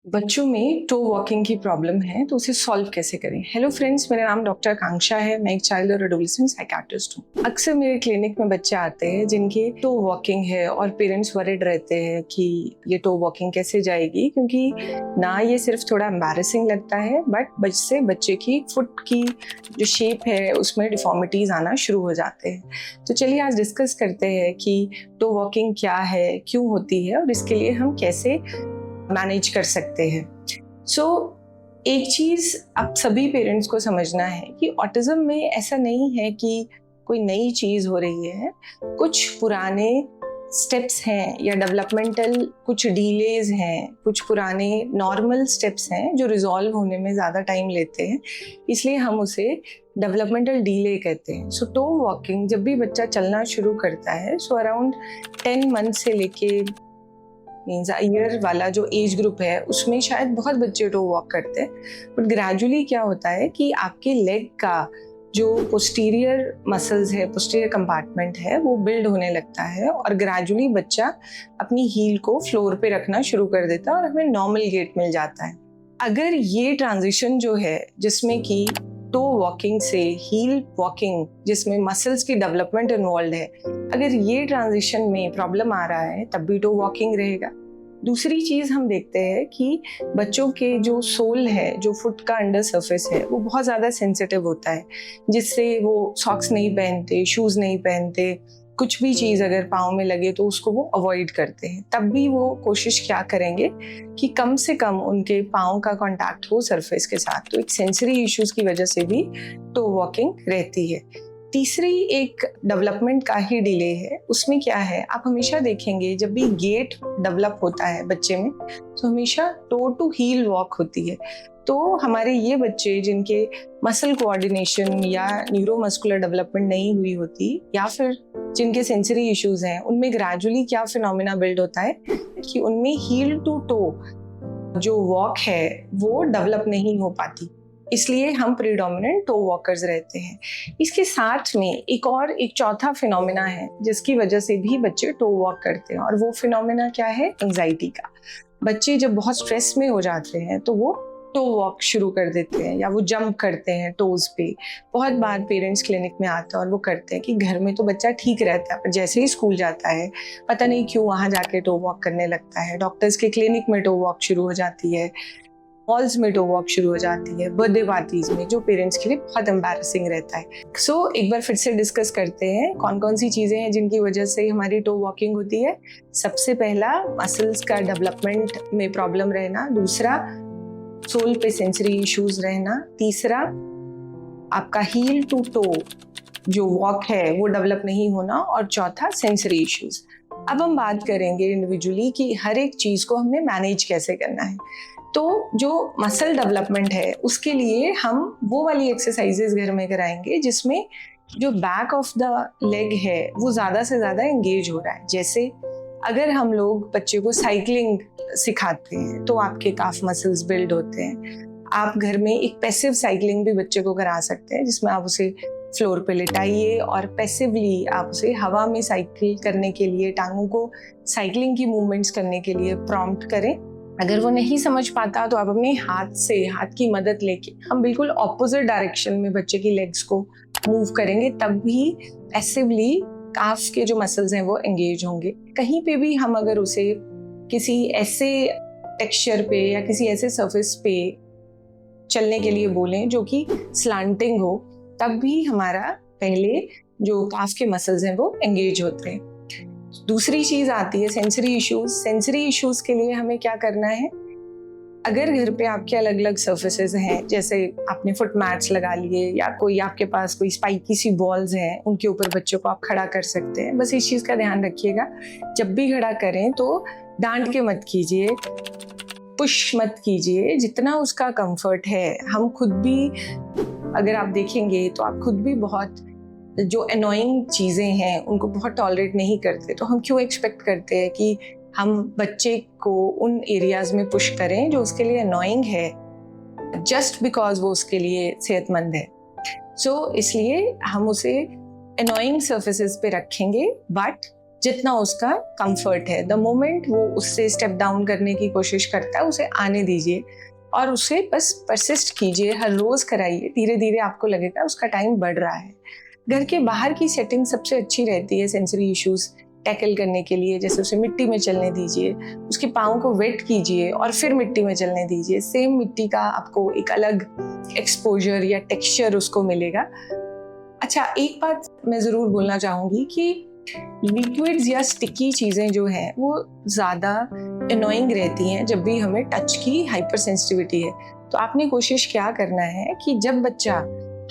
बच्चों में to walking की प्रॉब्लम है तो उसे सॉल्व कैसे करें। हेलो फ्रेंड्स, मेरा नाम डॉक्टर आकांक्षा है। मैं एक चाइल्ड और एडोलेसेंट साइकियाट्रिस्ट हूँ। अक्सर मेरे क्लिनिक में बच्चे आते हैं जिनके टो वॉकिंग है और पेरेंट्स वरिड रहते हैं कि ये टो वॉकिंग कैसे जाएगी, क्योंकि ना ये सिर्फ थोड़ा एम्बैरेसिंग लगता है बट से बच्चे की फुट की जो शेप है उसमें डिफॉर्मिटीज आना शुरू हो जाते हैं। तो चलिए आज डिस्कस करते हैं कि टो वॉकिंग क्या है, क्यों होती है और इसके लिए हम कैसे मैनेज कर सकते हैं। एक चीज आप सभी पेरेंट्स को समझना है कि ऑटिज्म में ऐसा नहीं है कि कोई नई चीज हो रही है। कुछ पुराने स्टेप्स हैं या डेवलपमेंटल कुछ डीलेज हैं, कुछ पुराने नॉर्मल स्टेप्स हैं जो रिजॉल्व होने में ज़्यादा टाइम लेते हैं, इसलिए हम उसे डेवलपमेंटल डीले कहते हैं। टो वॉकिंग जब भी बच्चा चलना शुरू करता है अराउंड 10 मंथ से लेके मीन्स ईयर वाला जो एज ग्रुप है उसमें शायद बहुत बच्चे टो वॉक करते हैं, बट ग्रेजुअली क्या होता है कि आपके लेग का जो पोस्टीरियर मसल्स है, पोस्टीरियर कंपार्टमेंट है, वो बिल्ड होने लगता है और ग्रेजुअली बच्चा अपनी हील को फ्लोर पे रखना शुरू कर देता है और हमें नॉर्मल गेट मिल जाता है। अगर ये ट्रांजिशन जो है जिसमें कि टो वॉकिंग से हील वॉकिंग जिसमें मसल्स की डेवलपमेंट इन्वॉल्व है, अगर ये ट्रांजिशन में प्रॉब्लम आ रहा है तब भी टो वॉकिंग रहेगा। दूसरी चीज हम देखते हैं कि बच्चों के जो सोल है, जो फुट का अंडर सरफेस है, वो बहुत ज्यादा सेंसिटिव होता है, जिससे वो सॉक्स नहीं पहनते, शूज नहीं पहनते, कुछ भी चीज अगर पाँव में लगे तो उसको वो अवॉइड करते हैं। तब भी वो कोशिश क्या करेंगे कि कम से कम उनके पाँव का कांटेक्ट हो सरफेस के साथ। तो एक सेंसरी इश्यूज की वजह से भी टो वॉकिंग रहती है। तीसरी एक डेवलपमेंट का ही डिले है। उसमें क्या है, आप हमेशा देखेंगे जब भी गेट डेवलप होता है बच्चे में तो हमेशा टो टू हील वॉक होती है। तो हमारे ये बच्चे जिनके मसल कोऑर्डिनेशन या न्यूरोमस्कुलर डेवलपमेंट नहीं हुई होती या फिर जिनके सेंसरी इश्यूज हैं, उनमें ग्रेजुअली क्या फिनोमिना बिल्ड होता है कि उनमें हील टू टो जो वॉक है वो डेवलप नहीं हो पाती, इसलिए हम प्रीडोमिनेंट टो वॉकर्स रहते हैं। इसके साथ में एक चौथा फिनोमिना है जिसकी वजह से भी बच्चे टो वॉक करते हैं, और वो फिनोमिना क्या है, एंजाइटी का। बच्चे जब बहुत स्ट्रेस में हो जाते हैं तो वो टो वॉक शुरू कर देते हैं या वो जंप करते हैं टोज पे। बहुत बार पेरेंट्स क्लिनिक में आते हैं और वो करते हैं कि घर में तो बच्चा ठीक रहता है पर जैसे ही स्कूल जाता है पता नहीं क्यों वहाँ जाके टो वॉक करने लगता है। डॉक्टर्स के क्लिनिक में टो वॉक शुरू हो जाती है, मॉल्स में टो वॉक शुरू हो जाती है, बर्थडे पार्टीज में, जो पेरेंट्स के लिए बहुत एम्बैरेसिंग रहता है। एक बार फिर से डिस्कस करते हैं कौन कौन सी चीजें हैं जिनकी वजह से हमारी टो वॉकिंग होती है। सबसे पहला, मसल्स का डेवलपमेंट में प्रॉब्लम रहना। दूसरा, सोल पे सेंसरी इश्यूज रहना। तीसरा, आपका हील टू टो जो वॉक है वो डेवलप नहीं होना। और चौथा, सेंसरी इश्यूज। अब हम बात करेंगे इंडिविजुअली कि हर एक चीज को हमें मैनेज कैसे करना है। तो जो मसल डेवलपमेंट है उसके लिए हम वो वाली एक्सरसाइजेस घर में कराएंगे जिसमें जो बैक ऑफ द लेग है वो ज्यादा से ज्यादा एंगेज हो रहा है। जैसे अगर हम लोग बच्चे को साइकिलिंग सिखाते हैं तो आपके काफ मसल्स बिल्ड होते हैं। आप घर में एक पैसिव साइकिलिंग भी बच्चे को करा सकते हैं जिसमें आप उसे फ्लोर पे लिटाइए और पैसिवली आप उसे हवा में साइकिल करने के लिए, टांगों को साइकिलिंग की मूवमेंट्स करने के लिए प्रॉम्प्ट करें। अगर वो नहीं समझ पाता तो आप अपने हाथ की मदद लेके हम बिल्कुल ऑपोजिट डायरेक्शन में बच्चे की लेग्स को मूव करेंगे, तब भी पैसिवली काफ के जो मसल्स हैं वो एंगेज होंगे। कहीं पे भी हम अगर उसे किसी ऐसे टेक्सचर पे या किसी ऐसे सरफेस पे चलने के लिए बोलें जो कि स्लांटिंग हो, तब भी हमारा पहले जो काफ के मसल्स हैं वो एंगेज होते हैं। दूसरी चीज आती है सेंसरी इश्यूज। सेंसरी इश्यूज के लिए हमें क्या करना है, अगर घर पे आपके अलग अलग सर्फेसेस हैं, जैसे आपने फुट मैट्स लगा लिए या कोई आपके पास कोई स्पाइकी सी बॉल्स हैं, उनके ऊपर बच्चों को आप खड़ा कर सकते हैं। बस इस चीज का ध्यान रखिएगा, जब भी खड़ा करें तो डांट के मत कीजिए, पुश मत कीजिए, जितना उसका कंफर्ट है। हम खुद भी अगर आप देखेंगे तो आप खुद भी बहुत जो एनोइंग चीजें हैं उनको बहुत टॉलरेट नहीं करते, तो हम क्यों एक्सपेक्ट करते हैं कि हम बच्चे को उन एरियाज में पुश करें जो उसके लिए एनोइंग है जस्ट बिकॉज वो उसके लिए सेहतमंद है। इसलिए हम उसे एनोइंग सर्फेसेस पे रखेंगे बट जितना उसका कंफर्ट है। द मोमेंट वो उससे स्टेप डाउन करने की कोशिश करता है, उसे आने दीजिए और उसे बस परसिस्ट कीजिए, हर रोज कराइए। धीरे धीरे आपको लगेगा उसका टाइम बढ़ रहा है। घर के बाहर की सेटिंग सबसे अच्छी रहती है सेंसरी इश्यूज टैकल करने के लिए। जैसे उसे मिट्टी में चलने दीजिए, उसके पाँव को वेट कीजिए और फिर मिट्टी में चलने दीजिए। सेम मिट्टी का आपको एक अलग एक्सपोजर या टेक्सचर उसको मिलेगा। अच्छा, एक बात मैं ज़रूर बोलना चाहूँगी कि लिक्विड्स या स्टिकी चीज़ें जो हैं वो ज़्यादा अनोइंग रहती हैं जब भी हमें टच की हाइपर सेंसिटिविटी है। तो आपने कोशिश क्या करना है कि जब बच्चा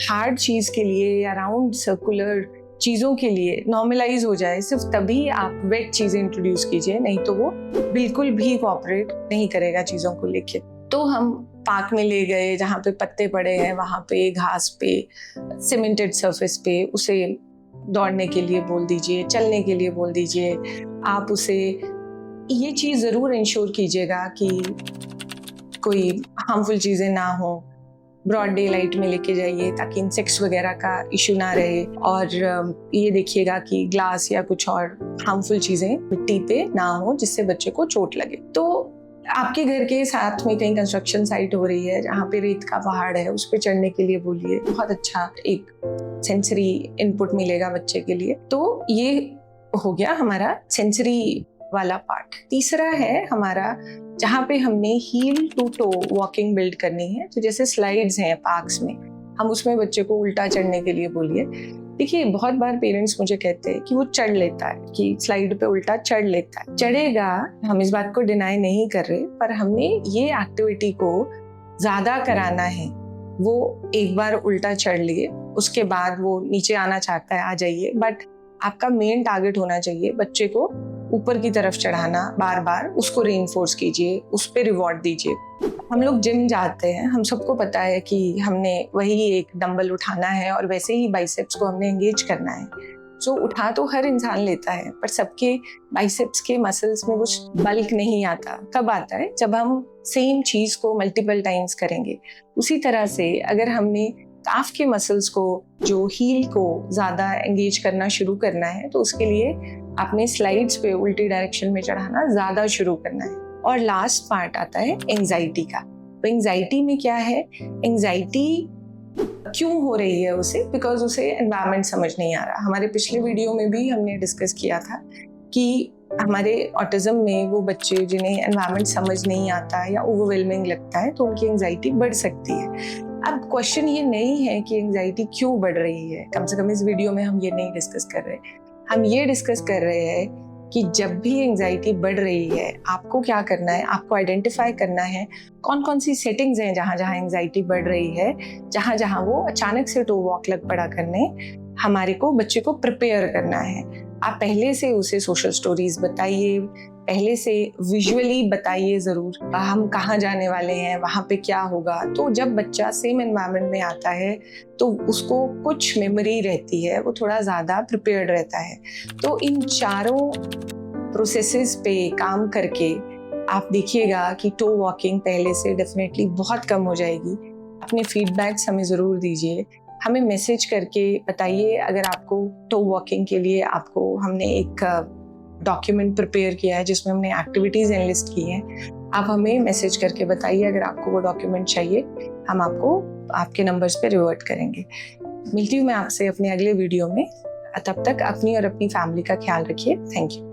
हार्ड चीज़ के लिए या राउंड सर्कुलर चीज़ों के लिए नॉर्मलाइज हो जाए, सिर्फ तभी आप वेट चीज़ें इंट्रोड्यूस कीजिए, नहीं तो वो बिल्कुल भी कोऑपरेट नहीं करेगा चीज़ों को लेके। तो हम पार्क में ले गए जहाँ पे पत्ते पड़े हैं, वहाँ पे घास पे सीमेंटेड सरफेस पे उसे दौड़ने के लिए बोल दीजिए, चलने के लिए बोल दीजिए। आप उसे ये चीज़ ज़रूर इंश्योर कीजिएगा कि कोई हार्मफुल चीज़ें ना हो। ब्रॉड डे लाइट में लेके जाइए ताकि इंसेक्ट्स वगैरह का इशू ना रहे। और ये देखिएगा कि ग्लास या कुछ और हार्मफुल चीज़ें मिट्टी पे ना हो जिससे बच्चे को चोट लगे। तो आपके घर के साथ में कहीं कंस्ट्रक्शन साइट हो रही है जहाँ पे रेत का पहाड़ है, उस पर चढ़ने के लिए बोलिए। बहुत अच्छा एक सेंसरी इनपुट मिलेगा बच्चे के लिए। तो ये हो गया हमारा सेंसरी वाला पार्ट। तीसरा है हमारा जहाँ पे हमने heel to toe walking build करनी है। तो जैसे स्लाइड्स हैं पार्क्स में, हम उसमें बच्चे को उल्टा चढ़ने के लिए बोलिए। देखिए, बहुत बार पेरेंट्स मुझे कहते हैं कि वो चढ़ लेता है, कि स्लाइड पे उल्टा चढ़ लेता है। चढ़ेगा, हम इस बात को डिनाई नहीं कर रहे, पर हमने ये एक्टिविटी को ज़्यादा कराना है। वो एक बार उल्टा चढ़ लिए, उसके बाद वो नीचे आना चाहता है, आ जाइए, बट आपका मेन टारगेट होना चाहिए बच्चे को ऊपर की तरफ चढ़ाना। बार बार उसको रीइंफोर्स कीजिए, उस पर रिवॉर्ड दीजिए। हम लोग जिम जाते हैं, हम सबको पता है कि हमने वही एक डंबल उठाना है और वैसे ही बाइसेप्स को हमने एंगेज करना है। सो उठा तो हर इंसान लेता है, पर सबके बाइसेप्स के मसल्स में कुछ बल्क नहीं आता। कब आता है? जब हम सेम चीज को मल्टीपल टाइम्स करेंगे। उसी तरह से अगर हमने काफ के मसल्स को, जो हील को ज़्यादा एंगेज करना शुरू करना है, तो उसके लिए आपने स्लाइड्स पे उल्टी डायरेक्शन में चढ़ाना ज़्यादा शुरू करना है। और लास्ट पार्ट आता है एंजाइटी का। तो एंजाइटी में क्या है? एंजाइटी क्यों हो रही है उसे? बिकॉज उसे एनवायरनमेंट समझ नहीं आ रहा। हमारे पिछले वीडियो में भी हमने डिस्कस किया था कि हमारे ऑटिज्म में वो बच्चे जिन्हें एनवायरनमेंट समझ नहीं आता या ओवरवेलमिंग लगता है, तो उनकी एंजाइटी बढ़ सकती है। अब क्वेश्चन ये नहीं है कि एंजाइटी क्यों बढ़ रही है, कम से कम इस वीडियो में हम ये नहीं डिस्कस कर रहे। हम ये डिस्कस कर रहे हैं कि जब भी एंजाइटी बढ़ रही है, आपको क्या करना है? आपको आइडेंटिफाई करना है कौन कौन सी सेटिंग्स हैं जहाँ जहाँ एंजाइटी बढ़ रही है, जहाँ जहाँ वो अचानक से टो वॉक लग पड़ा करने। हमारे को बच्चे को प्रिपेयर करना है। आप पहले से उसे सोशल स्टोरीज बताइए, पहले से विजुअली बताइए ज़रूर, हम कहाँ जाने वाले हैं, वहाँ पे क्या होगा। तो जब बच्चा सेम एनवायरनमेंट में आता है तो उसको कुछ मेमोरी रहती है, वो थोड़ा ज़्यादा प्रिपेयर्ड रहता है। तो इन चारों प्रोसेसेस पे काम करके आप देखिएगा कि टो वॉकिंग पहले से डेफिनेटली बहुत कम हो जाएगी। अपने फीडबैक्स हमें ज़रूर दीजिए, हमें मैसेज करके बताइए। अगर आपको टो वॉकिंग के लिए आपको हमने एक डॉक्यूमेंट प्रिपेयर किया है जिसमें हमने एक्टिविटीज़ एनलिस्ट की हैं, आप हमें मैसेज करके बताइए अगर आपको वो डॉक्यूमेंट चाहिए। हम आपको आपके नंबर्स पे रिवर्ट करेंगे। मिलती हूँ मैं आपसे अपने अगले वीडियो में। तब तक अपनी और अपनी फैमिली का ख्याल रखिए। Thank you.